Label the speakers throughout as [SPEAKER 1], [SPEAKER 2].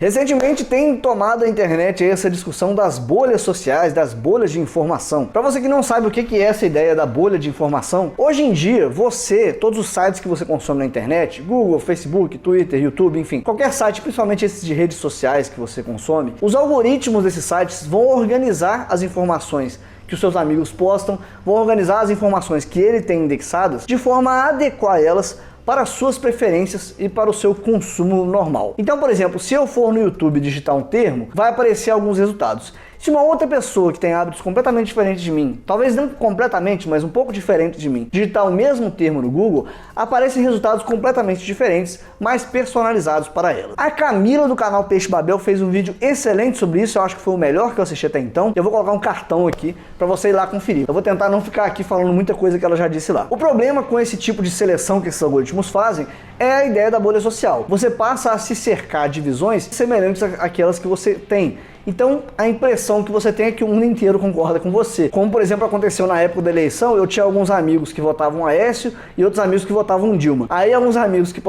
[SPEAKER 1] Recentemente tem tomado a internet essa discussão das bolhas sociais, das bolhas de informação. Para você que não sabe o que é essa ideia da bolha de informação, hoje em dia todos os sites que você consome na internet, Google, Facebook, Twitter, YouTube, enfim, qualquer site, principalmente esses de redes sociais que você consome, os algoritmos desses sites vão organizar as informações que os seus amigos postam, vão organizar as informações que ele tem indexadas de forma a adequar elas para as suas preferências e para o seu consumo normal. Então, por exemplo, se eu for no YouTube digitar um termo, vai aparecer alguns resultados. Se uma outra pessoa que tem hábitos completamente diferentes de mim, talvez não completamente, mas um pouco diferente de mim, digitar o mesmo termo no Google, aparecem resultados completamente diferentes, mais personalizados para ela. A Camila do canal Peixe Babel fez um vídeo excelente sobre isso, eu acho que foi o melhor que eu assisti até então. Eu vou colocar um cartão aqui para você ir lá conferir. Eu vou tentar não ficar aqui falando muita coisa que ela já disse lá. O problema com esse tipo de seleção que esses algoritmos fazem é a ideia da bolha social. Você passa a se cercar de visões semelhantes àquelas que você tem. Então, a impressão que você tem é que o mundo inteiro concorda com você. Como, por exemplo, aconteceu na época da eleição, eu tinha alguns amigos que votavam Aécio e outros amigos que votavam Dilma. Aí, alguns amigos que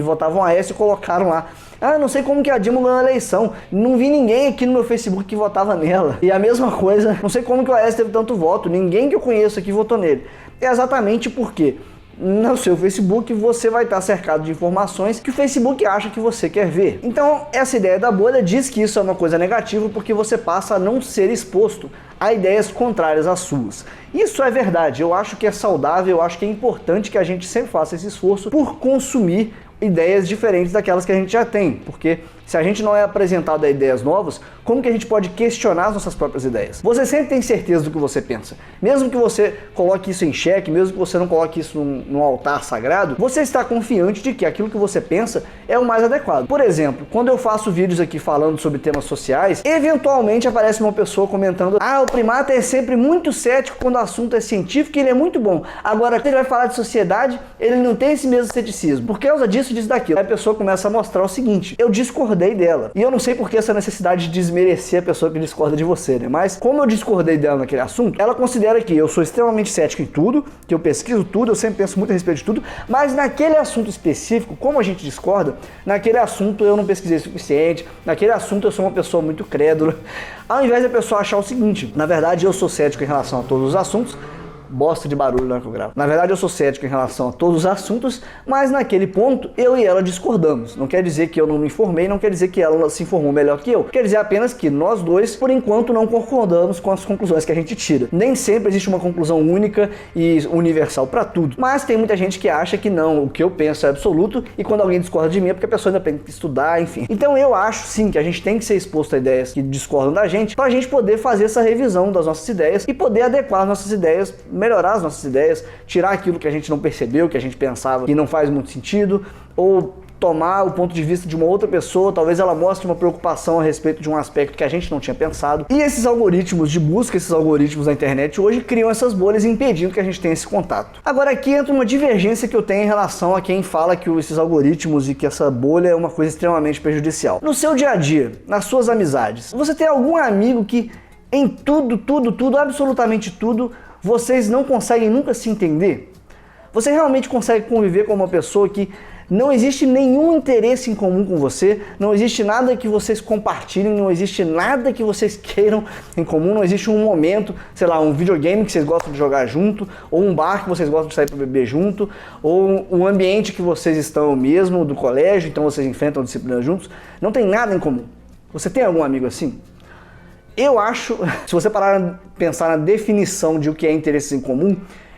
[SPEAKER 1] votavam Aécio colocaram lá: ah, não sei como que a Dilma ganhou a eleição, não vi ninguém aqui no meu Facebook que votava nela. E a mesma coisa, não sei como que o Aécio teve tanto voto, ninguém que eu conheço aqui votou nele. É exatamente porque no seu Facebook você vai estar cercado de informações que o Facebook acha que você quer ver. Então, essa ideia da bolha diz que isso é uma coisa negativa porque você passa a não ser exposto a ideias contrárias às suas. Isso é verdade, eu acho que é saudável, eu acho que é importante que a gente sempre faça esse esforço por consumir ideias diferentes daquelas que a gente já tem, porque se a gente não é apresentado a ideias novas, como que a gente pode questionar as nossas próprias ideias? Você sempre tem certeza do que você pensa. Mesmo que você coloque isso em xeque, mesmo que você não coloque isso num altar sagrado, você está confiante de que aquilo que você pensa é o mais adequado. Por exemplo, quando eu faço vídeos aqui falando sobre temas sociais, eventualmente aparece uma pessoa comentando: ah, o Primata é sempre muito cético quando o assunto é científico e ele é muito bom. Agora, quando ele vai falar de sociedade, ele não tem esse mesmo ceticismo. Por causa disso, disso, daquilo. Aí a pessoa começa a mostrar o seguinte: eu discordei dela. E eu não sei por que essa necessidade de desmerecer a pessoa que discorda de você, né? Mas como eu discordei dela naquele assunto, ela considera que eu sou extremamente cético em tudo, que eu pesquiso tudo, eu sempre penso muito a respeito de tudo, mas naquele assunto específico, como a gente discorda, naquele assunto eu não pesquisei o suficiente, naquele assunto eu sou uma pessoa muito crédula. Ao invés da pessoa achar o seguinte: na verdade eu sou cético em relação a todos os assuntos, bosta de barulho na hora que eu gravo. Na verdade eu sou cético em relação a todos os assuntos, mas naquele ponto eu e ela discordamos. Não quer dizer que eu não me informei, não quer dizer que ela se informou melhor que eu. Quer dizer apenas que nós dois, por enquanto, não concordamos com as conclusões que a gente tira. Nem sempre existe uma conclusão única e universal para tudo. Mas tem muita gente que acha que não, o que eu penso é absoluto, e quando alguém discorda de mim é porque a pessoa ainda tem que estudar, enfim. Então eu acho sim que a gente tem que ser exposto a ideias que discordam da gente, pra gente poder fazer essa revisão das nossas ideias e poder adequar as nossas ideias, melhorar as nossas ideias, tirar aquilo que a gente não percebeu, que a gente pensava que não faz muito sentido, ou tomar o ponto de vista de uma outra pessoa, talvez ela mostre uma preocupação a respeito de um aspecto que a gente não tinha pensado. E esses algoritmos de busca, esses algoritmos da internet hoje criam essas bolhas impedindo que a gente tenha esse contato. Agora aqui entra uma divergência que eu tenho em relação a quem fala que esses algoritmos e que essa bolha é uma coisa extremamente prejudicial. No seu dia a dia, nas suas amizades, você tem algum amigo que em tudo, absolutamente tudo, vocês não conseguem nunca se entender? Você realmente consegue conviver com uma pessoa que não existe nenhum interesse em comum com você, não existe nada que vocês compartilhem, não existe nada que vocês queiram em comum, não existe um momento, sei lá, um videogame que vocês gostam de jogar junto, ou um bar que vocês gostam de sair para beber junto, ou um ambiente que vocês estão mesmo, do colégio, então vocês enfrentam disciplinas juntos, não tem nada em comum. Você tem algum amigo assim? Eu acho, se você parar a pensar na definição de o que é interesses em comum,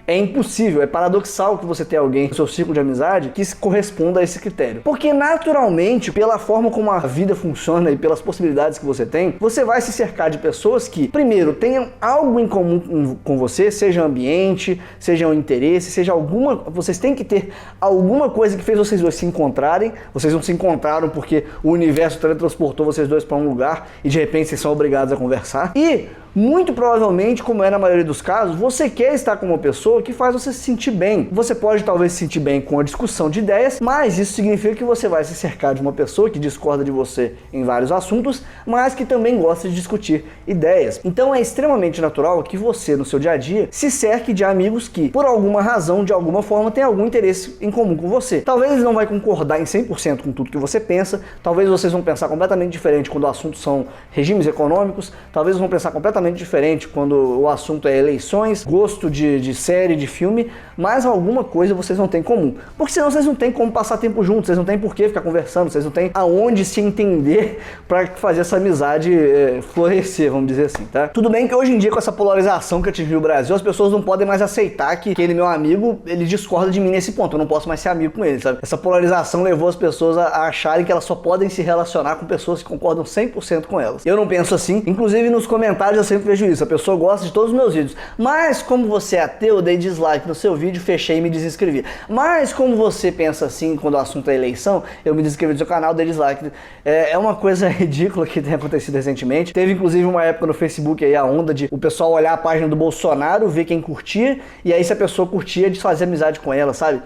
[SPEAKER 1] é impossível, é paradoxal que você tenha alguém no seu círculo de amizade que corresponda a esse critério. Porque naturalmente, pela forma como a vida funciona e pelas possibilidades que você tem, você vai se cercar de pessoas que, primeiro, tenham algo em comum com você, seja ambiente, seja um interesse, seja alguma... Vocês têm que ter alguma coisa que fez vocês dois se encontrarem. Vocês não se encontraram porque o universo teletransportou vocês dois para um lugar e de repente vocês são obrigados a conversar. E Muito provavelmente, como é na maioria dos casos, você quer estar com uma pessoa que faz você se sentir bem. Você pode talvez se sentir bem com a discussão de ideias, mas isso significa que você vai se cercar de uma pessoa que discorda de você em vários assuntos, mas que também gosta de discutir ideias. Então é extremamente natural que você, no seu dia a dia, se cerque de amigos que, por alguma razão, de alguma forma, têm algum interesse em comum com você. Talvez eles não vão concordar em 100% com tudo que você pensa, talvez vocês vão pensar completamente diferente quando o assunto são regimes econômicos, talvez vão pensar completamente diferente quando o assunto é eleições, gosto de série, de filme, mas alguma coisa vocês não têm em comum. Porque senão vocês não têm como passar tempo juntos, vocês não têm por que ficar conversando, vocês não têm aonde se entender para fazer essa amizade florescer, vamos dizer assim, tá? Tudo bem que hoje em dia, com essa polarização que atingiu o Brasil, as pessoas não podem mais aceitar que aquele meu amigo, ele discorda de mim nesse ponto, eu não posso mais ser amigo com ele, sabe? Essa polarização levou as pessoas a acharem que elas só podem se relacionar com pessoas que concordam 100% com elas. Eu não penso assim, inclusive nos comentários eu sempre vejo isso, a pessoa gosta de todos os meus vídeos, mas como você é ateu, eu dei dislike no seu vídeo, fechei e me desinscrevi. Mas como você pensa assim quando o assunto é eleição, eu me desinscrevi do seu canal, dei dislike. É uma coisa ridícula que tem acontecido recentemente. Teve inclusive uma época no Facebook aí a onda de o pessoal olhar a página do Bolsonaro, ver quem curtia, e aí se a pessoa curtia, desfazer amizade com ela, sabe?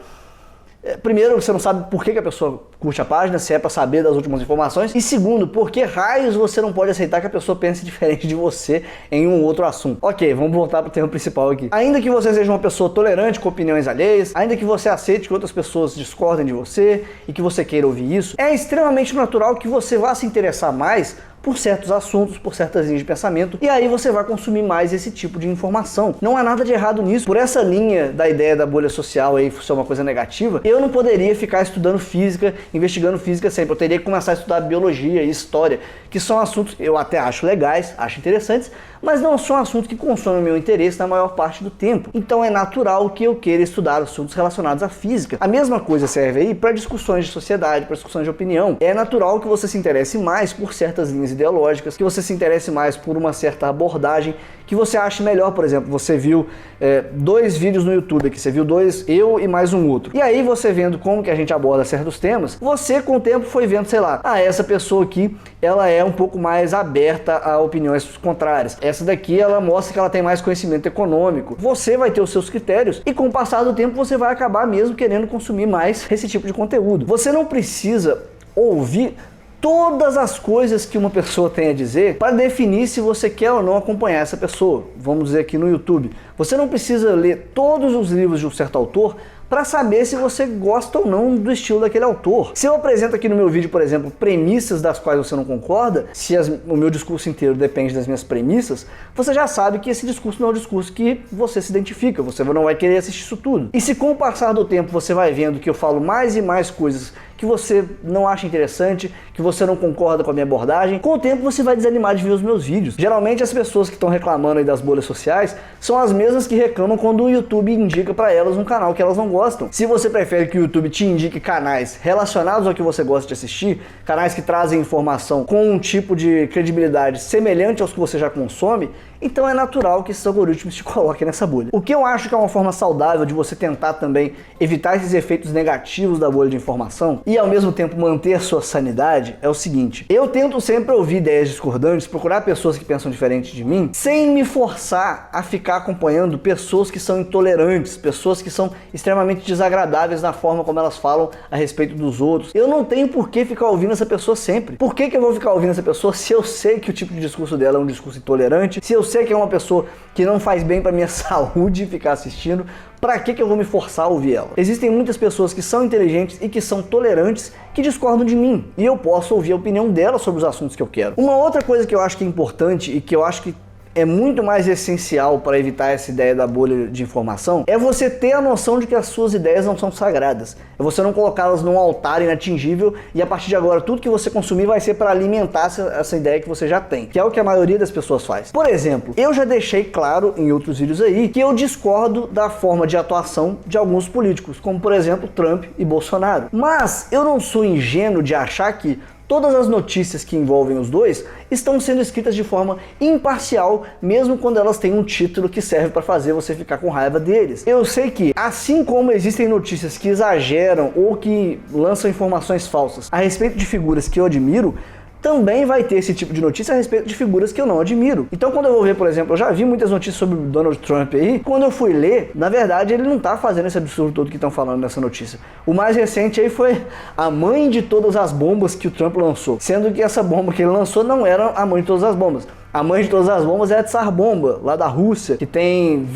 [SPEAKER 1] Primeiro, você não sabe por que a pessoa curte a página, se é pra saber das últimas informações. E segundo, por que raios você não pode aceitar que a pessoa pense diferente de você em um outro assunto? Ok, vamos voltar pro tema principal aqui. Ainda que você seja uma pessoa tolerante com opiniões alheias, ainda que você aceite que outras pessoas discordem de você e que você queira ouvir isso, é extremamente natural que você vá se interessar mais por certos assuntos, por certas linhas de pensamento, e aí você vai consumir mais esse tipo de informação. Não há nada de errado nisso. Por essa linha da ideia da bolha social aí ser uma coisa negativa, eu não poderia ficar estudando física, investigando física sempre. Eu teria que começar a estudar biologia e história, que são assuntos que eu até acho legais, acho interessantes, mas não são assuntos que consomem o meu interesse na maior parte do tempo. Então é natural que eu queira estudar assuntos relacionados à física. A mesma coisa serve aí para discussões de sociedade, para discussões de opinião. É natural que você se interesse mais por certas linhas ideológicas, que você se interesse mais por uma certa abordagem que você ache melhor. Por exemplo, você viu 2 vídeos no YouTube aqui, você viu 2, eu e mais um outro. E aí você vendo como que a gente aborda certos temas, você com o tempo foi vendo, sei lá, essa pessoa aqui, ela é um pouco mais aberta a opiniões contrárias. Essa daqui, ela mostra que ela tem mais conhecimento econômico. Você vai ter os seus critérios e com o passar do tempo você vai acabar mesmo querendo consumir mais esse tipo de conteúdo. Você não precisa ouvir todas as coisas que uma pessoa tem a dizer para definir se você quer ou não acompanhar essa pessoa. Vamos dizer aqui no YouTube. Você não precisa ler todos os livros de um certo autor para saber se você gosta ou não do estilo daquele autor. Se eu apresento aqui no meu vídeo, por exemplo, premissas das quais você não concorda, se o meu discurso inteiro depende das minhas premissas, você já sabe que esse discurso não é um discurso que você se identifica, você não vai querer assistir isso tudo. E se com o passar do tempo você vai vendo que eu falo mais e mais coisas que você não acha interessante, que você não concorda com a minha abordagem, com o tempo você vai desanimar de ver os meus vídeos. Geralmente as pessoas que estão reclamando aí das bolhas sociais são as mesmas que reclamam quando o YouTube indica para elas um canal que elas não gostam. Se você prefere que o YouTube te indique canais relacionados ao que você gosta de assistir, canais que trazem informação com um tipo de credibilidade semelhante aos que você já consome, então é natural que esses algoritmos te coloquem nessa bolha. O que eu acho que é uma forma saudável de você tentar também evitar esses efeitos negativos da bolha de informação e ao mesmo tempo manter a sua sanidade é o seguinte: eu tento sempre ouvir ideias discordantes, procurar pessoas que pensam diferente de mim, sem me forçar a ficar acompanhando pessoas que são intolerantes, pessoas que são extremamente desagradáveis na forma como elas falam a respeito dos outros. Eu não tenho por que ficar ouvindo essa pessoa sempre. Por que eu vou ficar ouvindo essa pessoa se eu sei que o tipo de discurso dela é um discurso intolerante, se eu sei que é uma pessoa que não faz bem para minha saúde ficar assistindo? Pra que eu vou me forçar a ouvir ela? Existem muitas pessoas que são inteligentes e que são tolerantes que discordam de mim, e eu posso ouvir a opinião delas sobre os assuntos que eu quero. Uma outra coisa que eu acho que é importante e que eu acho que é muito mais essencial para evitar essa ideia da bolha de informação é você ter a noção de que as suas ideias não são sagradas. É você não colocá-las num altar inatingível e a partir de agora tudo que você consumir vai ser para alimentar essa ideia que você já tem, que é o que a maioria das pessoas faz. Por exemplo, eu já deixei claro em outros vídeos aí que eu discordo da forma de atuação de alguns políticos, como por exemplo Trump e Bolsonaro. Mas eu não sou ingênuo de achar que todas as notícias que envolvem os dois estão sendo escritas de forma imparcial, mesmo quando elas têm um título que serve para fazer você ficar com raiva deles. Eu sei que, assim como existem notícias que exageram ou que lançam informações falsas a respeito de figuras que eu admiro, também vai ter esse tipo de notícia a respeito de figuras que eu não admiro. Então quando eu vou ver, por exemplo, eu já vi muitas notícias sobre o Donald Trump aí, quando eu fui ler, na verdade ele não tá fazendo esse absurdo todo que estão falando nessa notícia. O mais recente aí foi a mãe de todas as bombas que o Trump lançou, sendo que essa bomba que ele lançou não era a mãe de todas as bombas. A mãe de todas as bombas é a Tsar Bomba, lá da Rússia, que tem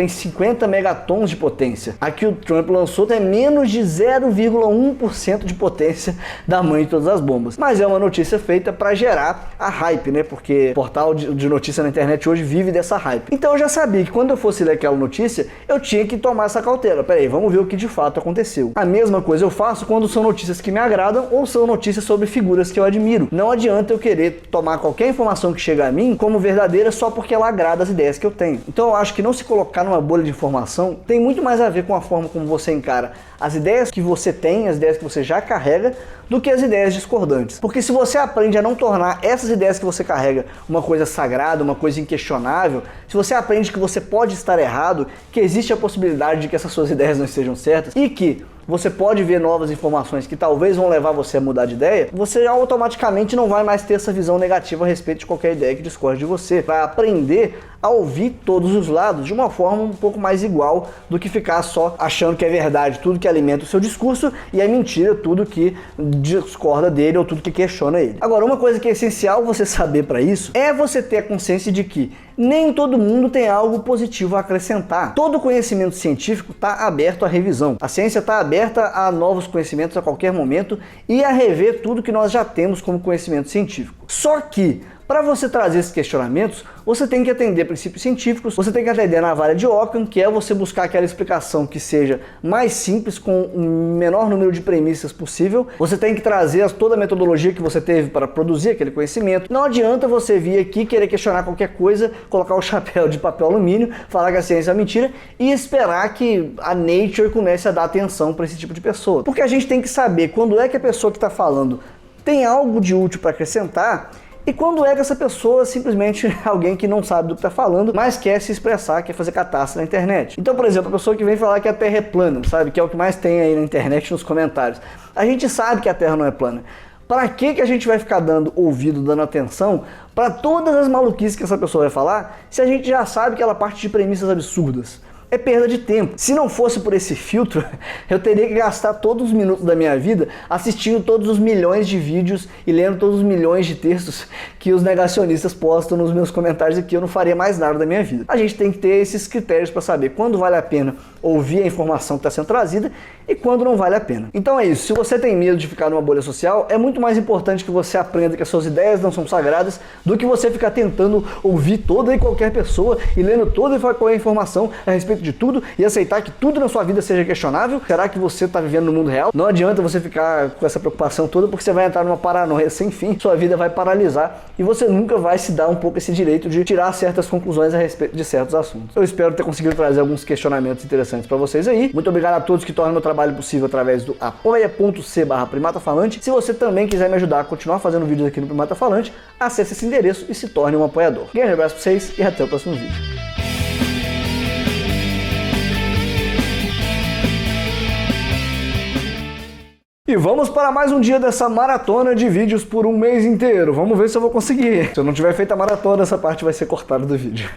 [SPEAKER 1] 50 megatons de potência. A que o Trump lançou tem menos de 0,1% de potência da mãe de todas as bombas. Mas é uma notícia feita para gerar a hype, né? Porque o portal de notícia na internet hoje vive dessa hype. Então eu já sabia que quando eu fosse ler aquela notícia, eu tinha que tomar essa cautela. Peraí, vamos ver o que de fato aconteceu. A mesma coisa eu faço quando são notícias que me agradam ou são notícias sobre figuras que eu admiro. Não adianta eu querer tomar qualquer informação que chega a mim como verdadeira só porque ela agrada as ideias que eu tenho. Então eu acho que não se colocar numa bolha de informação tem muito mais a ver com a forma como você encara as ideias que você tem, as ideias que você já carrega, do que as ideias discordantes. Porque se você aprende a não tornar essas ideias que você carrega uma coisa sagrada, uma coisa inquestionável, se você aprende que você pode estar errado, que existe a possibilidade de que essas suas ideias não estejam certas e que você pode ver novas informações que talvez vão levar você a mudar de ideia, você automaticamente não vai mais ter essa visão negativa a respeito de qualquer ideia que discorde de você. Vai aprender a ouvir todos os lados de uma forma um pouco mais igual do que ficar só achando que é verdade tudo que alimenta o seu discurso e é mentira tudo que discorda dele ou tudo que questiona ele. Agora, uma coisa que é essencial você saber para isso é você ter a consciência de que nem todo mundo tem algo positivo a acrescentar. Todo conhecimento científico está aberto à revisão. A ciência está aberta a novos conhecimentos a qualquer momento e a rever tudo que nós já temos como conhecimento científico. Só que para você trazer esses questionamentos, você tem que atender princípios científicos, você tem que atender na vara de Ockham, que é você buscar aquela explicação que seja mais simples, com o menor número de premissas possível. Você tem que trazer toda a metodologia que você teve para produzir aquele conhecimento. Não adianta você vir aqui querer questionar qualquer coisa, colocar o chapéu de papel alumínio, falar que a ciência é mentira e esperar que a Nature comece a dar atenção para esse tipo de pessoa. Porque a gente tem que saber quando é que a pessoa que está falando tem algo de útil para acrescentar e quando é que essa pessoa é simplesmente alguém que não sabe do que está falando, mas quer se expressar, quer fazer catástrofe na internet. Então, por exemplo, a pessoa que vem falar que a Terra é plana, sabe? Que é o que mais tem aí na internet, nos comentários. A gente sabe que a Terra não é plana. Para que a gente vai ficar dando ouvido, dando atenção para todas as maluquices que essa pessoa vai falar, se a gente já sabe que ela parte de premissas absurdas? É perda de tempo. Se não fosse por esse filtro, eu teria que gastar todos os minutos da minha vida assistindo todos os milhões de vídeos e lendo todos os milhões de textos que os negacionistas postam nos meus comentários aqui. Eu não faria mais nada da minha vida. A gente tem que ter esses critérios para saber quando vale a pena ouvir a informação que está sendo trazida e quando não vale a pena. Então é isso. Se você tem medo de ficar numa bolha social, é muito mais importante que você aprenda que as suas ideias não são sagradas do que você ficar tentando ouvir toda e qualquer pessoa e lendo toda e qualquer informação a respeito de tudo e aceitar que tudo na sua vida seja questionável. Será que você está vivendo no mundo real? Não adianta você ficar com essa preocupação toda, porque você vai entrar numa paranoia sem fim, sua vida vai paralisar e você nunca vai se dar um pouco esse direito de tirar certas conclusões a respeito de certos assuntos. Eu espero ter conseguido trazer alguns questionamentos interessantes para vocês aí. Muito obrigado a todos que tornam meu trabalho possível através do apoia.c/primatafalante. Se você também quiser me ajudar a continuar fazendo vídeos aqui no Primata Falante, acesse esse endereço e se torne um apoiador. Grande abraço para vocês e até o próximo vídeo. E vamos para mais um dia dessa maratona de vídeos por um mês inteiro. Vamos ver se eu vou conseguir. Se eu não tiver feito a maratona, essa parte vai ser cortada do vídeo.